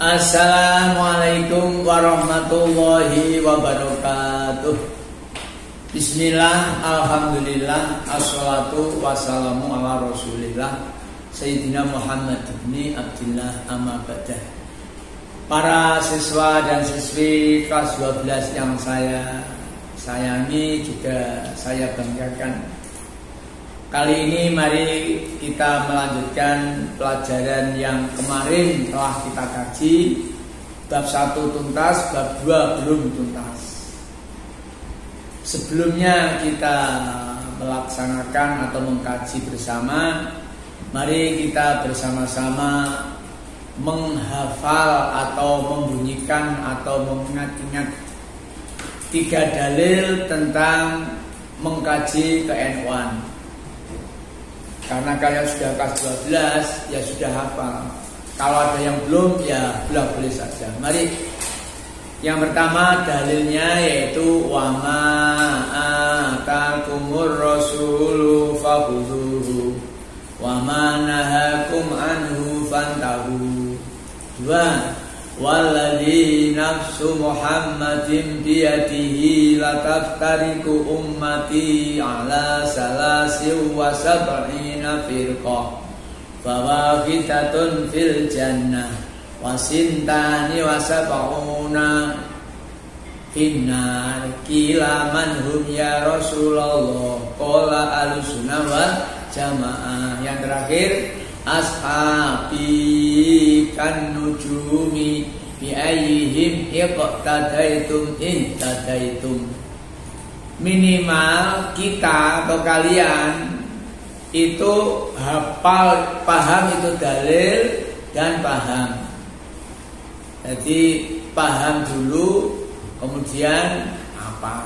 Assalamualaikum warahmatullahi wabarakatuh. Bismillah, alhamdulillah, assalatu wassalamu ala rasulillah Sayyidina Muhammad ibn Abdillah amma ba'dah. Para siswa dan siswi kelas 12 yang saya sayangi, juga saya banggakan, kali ini mari kita melanjutkan pelajaran yang kemarin telah kita kaji. Bab 1 tuntas, bab 2 belum tuntas. Sebelumnya kita melaksanakan atau mengkaji bersama, mari kita bersama-sama menghafal atau membunyikan atau mengingat-ingat 3 dalil tentang mengkaji ke-N1. Karena kalian sudah kelas 12, ya sudah hafal. Kalau ada yang belum, ya boleh saja. Mari. Yang pertama dalilnya yaitu wa ma atakumur rasulu fakhudhuhu wa ma nahakum anhu fantahu. 2. Walladzi nafsu Muhammadin biyadihi lataftariku ummati ala salasin wa sab'ina firqah fawahidatun fil jannah wasintani wa sab'una finnar. Qila man hum ya Rasulullah, qala ahlussunnah wal jamaah. Yang terakhir, ashabi kan nujumi bi ayyihim iqtadaitum ihtadaitum. Minimal kita atau kalian itu hafal, paham itu dalil dan paham. Jadi paham dulu, kemudian apa.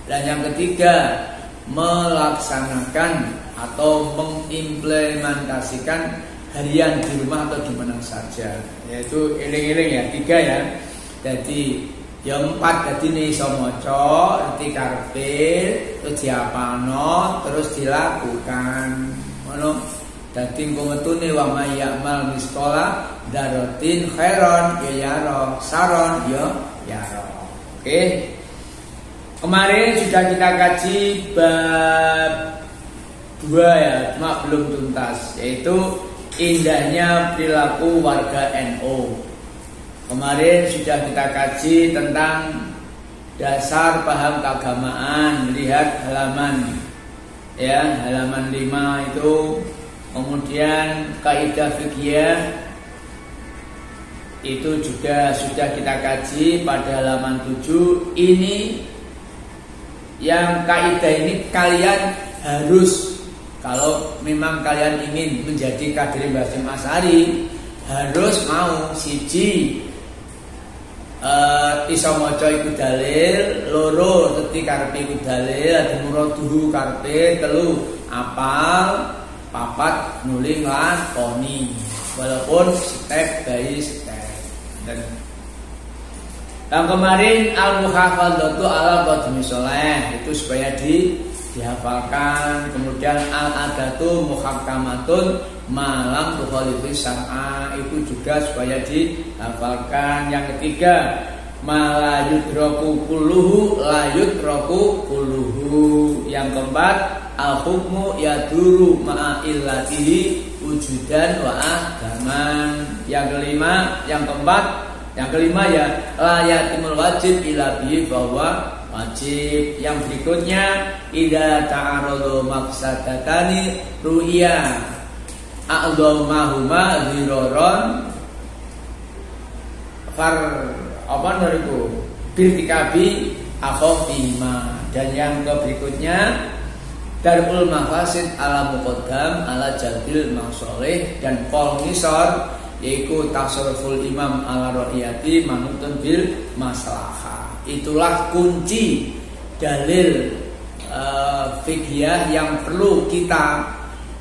Dan yang ketiga, melaksanakan atau mengimplementasikan harian di rumah atau di mana saja. Yaitu eling-eling ya, 3 ya. Jadi yang 4 jadi nih iso maca, ngerti karepe, terus diapalno, terus dilakukan. Ngono. Dadi engko metune wa may ya'mal misqala dzarratin khairon ya yara, saron ya yara. Oke. Kemarin sudah kita kaji bab 2 ya, cuma belum tuntas, yaitu indahnya perilaku warga NU. Kemarin sudah kita kaji tentang dasar paham keagamaan. Lihat halaman ya, halaman 5 itu. Kemudian kaidah fikih itu juga sudah kita kaji pada halaman 7. Ini yang kaidah ini kalian harus, kalau memang kalian ingin menjadi kader Mbah Hasyim Asy'ari, harus mau siji iso maca iku dalil, loro ngerti karepe iku dalil, adu muraduhu karepe, 3 apal, 4 nulis lakoni, walaupun step by step. Dan yang kemarin al-muhafadzatu ala qadmi sholeh itu supaya dihafalkan. Kemudian al-adatu muhakkamatun malam tukhalifis syar'a itu juga supaya dihafalkan. Yang ketiga, ma la yudraku kulluhu la yudraku kulluhu. Yang keempat, al-hukmu yaduru ma'a illatihi wujudan wa adaman. Yang kelima ya la yatimul wajib ila bihi bahwa wajib. Yang berikutnya, idza ta'aradu mafsadatani ru'ya a'dhamahuma dhiraran far apa nariku birtikabi akhafima. Dan yang berikutnya, darul mafasid ala muqaddam ala jalbil masoleh. Dan qol ngisor yaitu tasarruful imam ala ra'iyati manutun bil maslahah. Itulah kunci dalil fikih yang perlu kita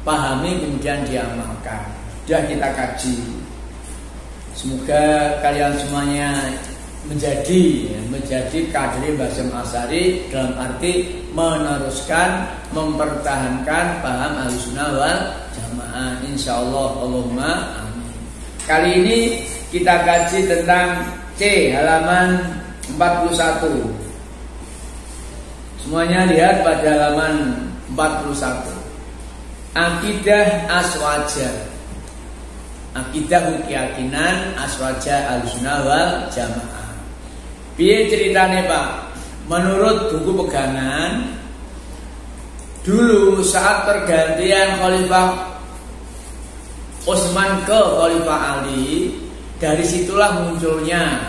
pahami kemudian diamalkan. Sudah kita kaji. Semoga kalian semuanya menjadi kader Mbah Hasyim Asy'ari dalam arti meneruskan, mempertahankan paham Ahlussunnah wal Jamaah. Insyaallah, Allahumma amin. Kali ini kita kaji tentang C halaman 41. Semuanya lihat pada halaman 41. Akidah aswaja. Akidah keyakinan aswaja Ahlussunnah wal Jamaah. Piye ceritane Pak? Menurut buku pegangan, dulu saat pergantian Khalifah Utsman ke Khalifah Ali, dari situlah munculnya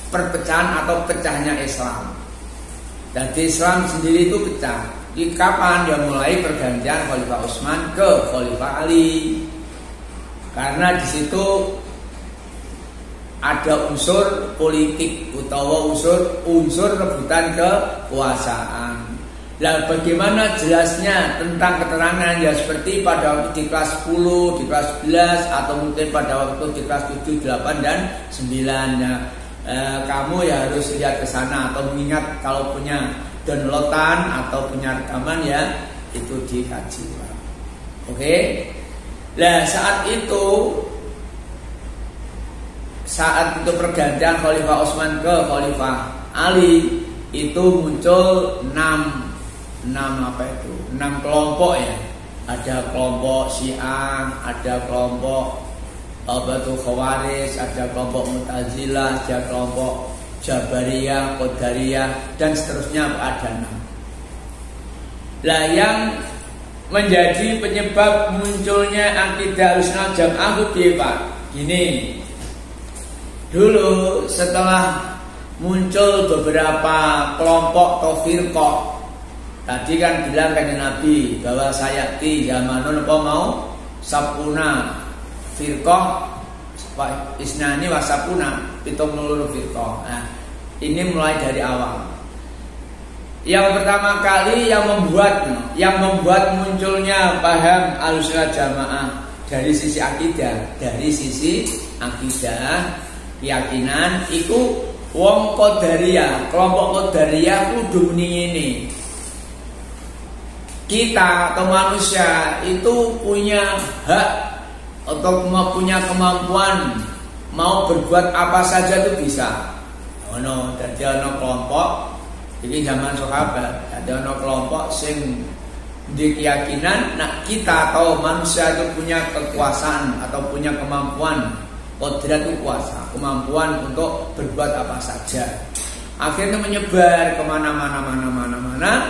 perpecahan atau pecahnya Islam. Jadi Islam sendiri itu pecah. Di kapan dia mulai pergantian Khalifah Utsman ke Khalifah Ali? Karena di situ ada unsur politik utawa unsur rebutan kekuasaan. Lah bagaimana jelasnya tentang keterangan ya seperti pada waktu di kelas 10, di kelas 11 atau mungkin pada waktu di kelas 7, 8 dan 9 ya. Kamu ya harus lihat ke sana atau mengingat kalau punya downloadan atau punya rekaman ya itu dikaji. Oke. Nah saat itu pergantian Khalifah Utsman ke Khalifah Ali itu muncul 6 kelompok ya. Ada kelompok Syiah, ada kelompok Khawarij, ada kelompok Mu'tazilah, ada kelompok Jabariyah, Qadariyah dan seterusnya ada 6. Lah yang menjadi penyebab munculnya akidah Ahlussunnah Jamaah itu Pak. Gini. Dulu setelah muncul beberapa kelompok atau firqah, tadi kan bilang kanjeng Nabi bahwa sayati zamanun apa mau sapuna firqah isnani wasapuna 70 firqah. Nah, ini mulai dari awal. Yang pertama kali yang membuat munculnya paham Ahlussunnah Jamaah dari sisi akidah, keyakinan iku wong Qadariyah, kelompok Qadariyah kudu muni ini. Kita atau manusia itu punya hak atau punya kemampuan mau berbuat apa saja itu bisa. Dadi ana kelompok iki zaman sahabat, ada ana kelompok sing di keyakinan kita atau manusia itu punya kekuasaan atau punya kemampuan. Qadrat itu kuasa, kemampuan untuk berbuat apa saja. Akhirnya menyebar kemana-mana,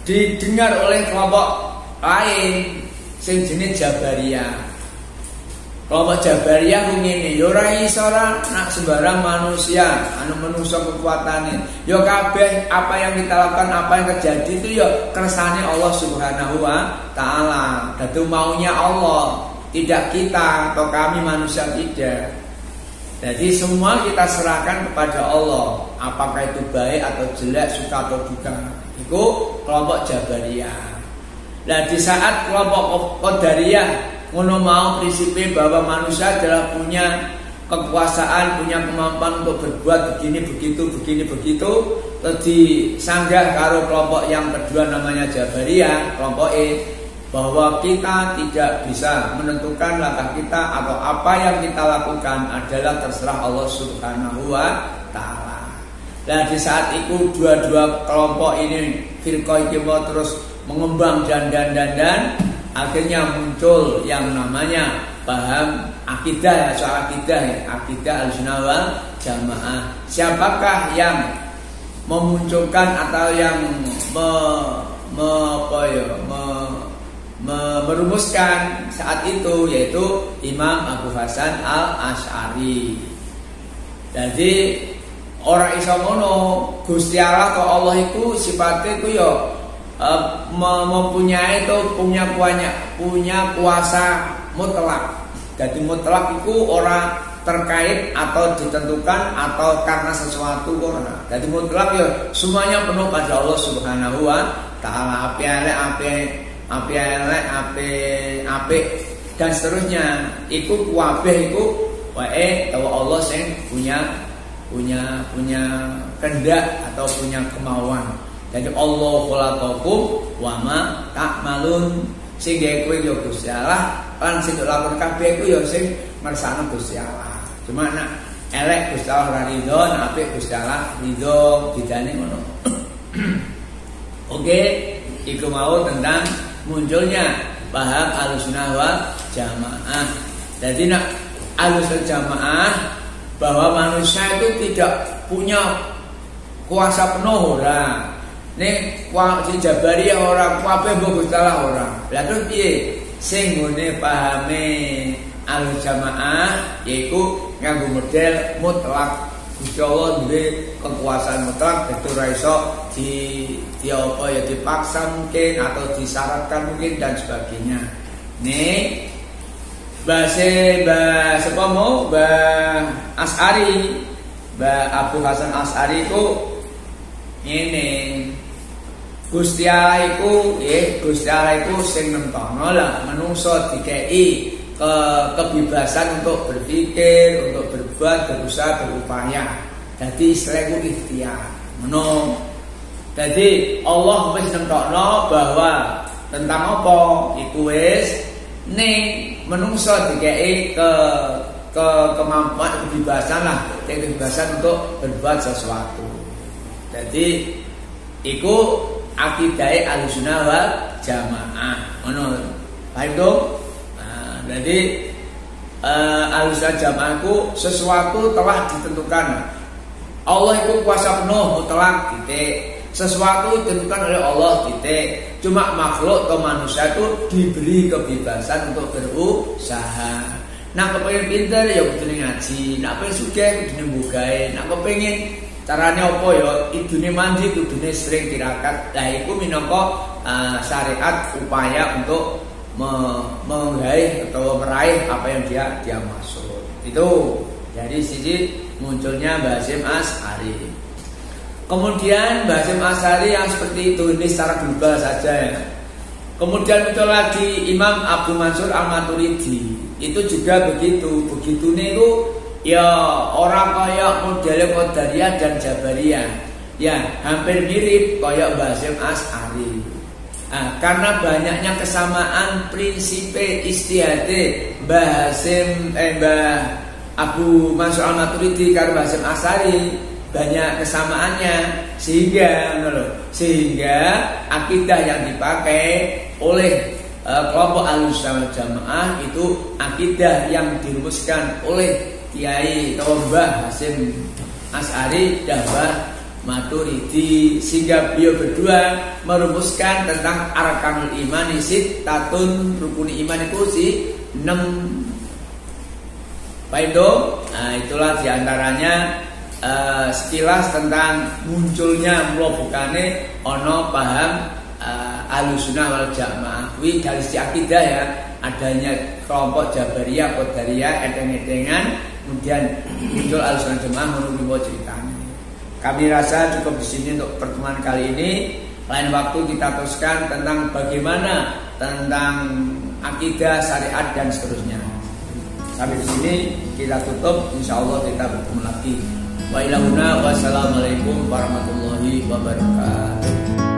didengar oleh kelompok lain, sing jenis Jabariyah. Kelompok Jabariyah ngene, ya ora iso nak sembarang manusia, menungso kekuatane. Ya kabeh apa yang kita lakukan, apa yang terjadi itu ya kersane Allah Subhanahu wa taala. Dadi maunya Allah. Tidak kita atau kami manusia tidak. Jadi semua kita serahkan kepada Allah. Apakah itu baik atau jelek, suka atau duka. Itu kelompok Jabariyah. Nah di saat kelompok Qadariyah ngono mau prinsipnya bahwa manusia adalah punya kekuasaan, punya kemampuan untuk berbuat begini begitu. Terus disanggah karo kelompok yang kedua namanya Jabariyah, kelompok bahwa kita tidak bisa menentukan langkah kita atau apa yang kita lakukan adalah terserah Allah Subhanahu wa taala. Dan di saat itu dua-dua kelompok ini firqah iki terus mengembang dan akhirnya muncul yang namanya paham akidah, soal akidah Ahlussunnah wal Jamaah. Siapakah yang memunculkan atau yang merumuskan saat itu yaitu Imam Abu Hasan Al-Asy'ari. Jadi orang iso ngono, Gusti Allah atau Allah itu sifatnya itu ya mempunyai itu punya kuasa mutlak. Jadi mutlak itu orang terkait atau ditentukan atau karena sesuatu orang. Jadi mutlak ya semuanya penuh pada Allah Subhanahu wa taala. Api elek dan seterusnya. Iku kabeh iku wae tahu Allah sing punya kehendak atau punya kemauan. Jadi Allah khalaqakum wa ma ta'malun. Sing gawe kowe ya Gusti Allah, lan sing lakon kabeh iku ya sing ngersakno Gusti Allah. Cuma nak elek Gusti Allah ora ridho, nak apik Gusti Allah ridho, bedane ngono. Oke, iku mau tentang munculnya paham Ahlussunnah wal Jamaah. Jadi nak Ahlussunnah Jamaah bahwa manusia itu tidak punya kuasa penuh ora. Ning si Jabariyah ora, kabeh mbok Gusti Allah ora. Lah terus piye? Sing ngene pahame Ahlussunnah yaiku nganggo model mutlak. Gusti Allah duwe kekuasaan mutlak, itu ora iso dipaksa mungkin atau disyaratkan mungkin dan sebagainya. Nih Mbah Asy'ari, Mbah Abu Hasan Asy'ari itu ini Gusti Allah iku sing nentokno lah menungso dikei kebebasan untuk berpikir, untuk berbuat, berusaha, berupaya. Jadi istilah itu ikhtiar. Jadi Allah wis nentokno bahwa tentang apa iku wis ning menungso dikei kemampuan kebebasan lah, kebebasan untuk berbuat sesuatu. Jadi iku akidahe Ahlussunnah wal Jamaah. Ngono. Paham dong? Jadi Ahlussunnah Jamaah itu sesuatu telah ditentukan. Allah itu kuasa penuh mutlak titik. Sesuatu ditentukan oleh Allah titik. Cuma makhluk atau manusia itu diberi kebebasan untuk berusaha. Nak kepengin pinter ya kudune ngaji, nak pengen sugih kudune mbugae, nak kepengin carane apa ya idune mandi kudune sering tirakat. Lah iku minangka syariat upaya untuk meraih apa yang dia maksud. Itu dari sisi munculnya Mbah Hasyim Asy'ari. Kemudian Mbah Hasyim Asy'ari yang seperti itu ini secara global saja ya. Kemudian muncul lagi Imam Abu Mansur Al-Maturidi. Itu juga begitu. Begitune itu ya orang kaya model Qadariyah dan Jabariyah. Ya, hampir mirip kaya Mbah Hasyim Asy'ari. Karena banyaknya kesamaan prinsip istihade Mbah Abu Mansur Al-Maturidi karo Mbah Hasyim Asy'ari banyak kesamaannya sehingga akidah yang dipakai oleh kelompok Ahlussunnah wal Jamaah itu akidah yang dirumuskan oleh Kiai atau Mbah Hasyim Asy'ari dan Mbah Maturidi, sehingga beliau berdua merumuskan tentang arkanul iman sittatun, rukun iman itu 6. Itulah diantaranya sekilas tentang munculnya mlebukane ana paham Ahlussunnah wal Jamaah. Kuwi dari sisi akidah ya, adanya kelompok Jabariyah, Qadariyah, enteng-entengan, kemudian muncul Ahlussunnah Jamaah menurut ceritanya. Kami rasa cukup di sini untuk pertemuan kali ini. Lain waktu kita teruskan tentang bagaimana tentang akidah, syariat dan seterusnya. Sampai di sini kita tutup. Insya Allah kita bertemu lagi. Wassalamualaikum warahmatullahi wabarakatuh.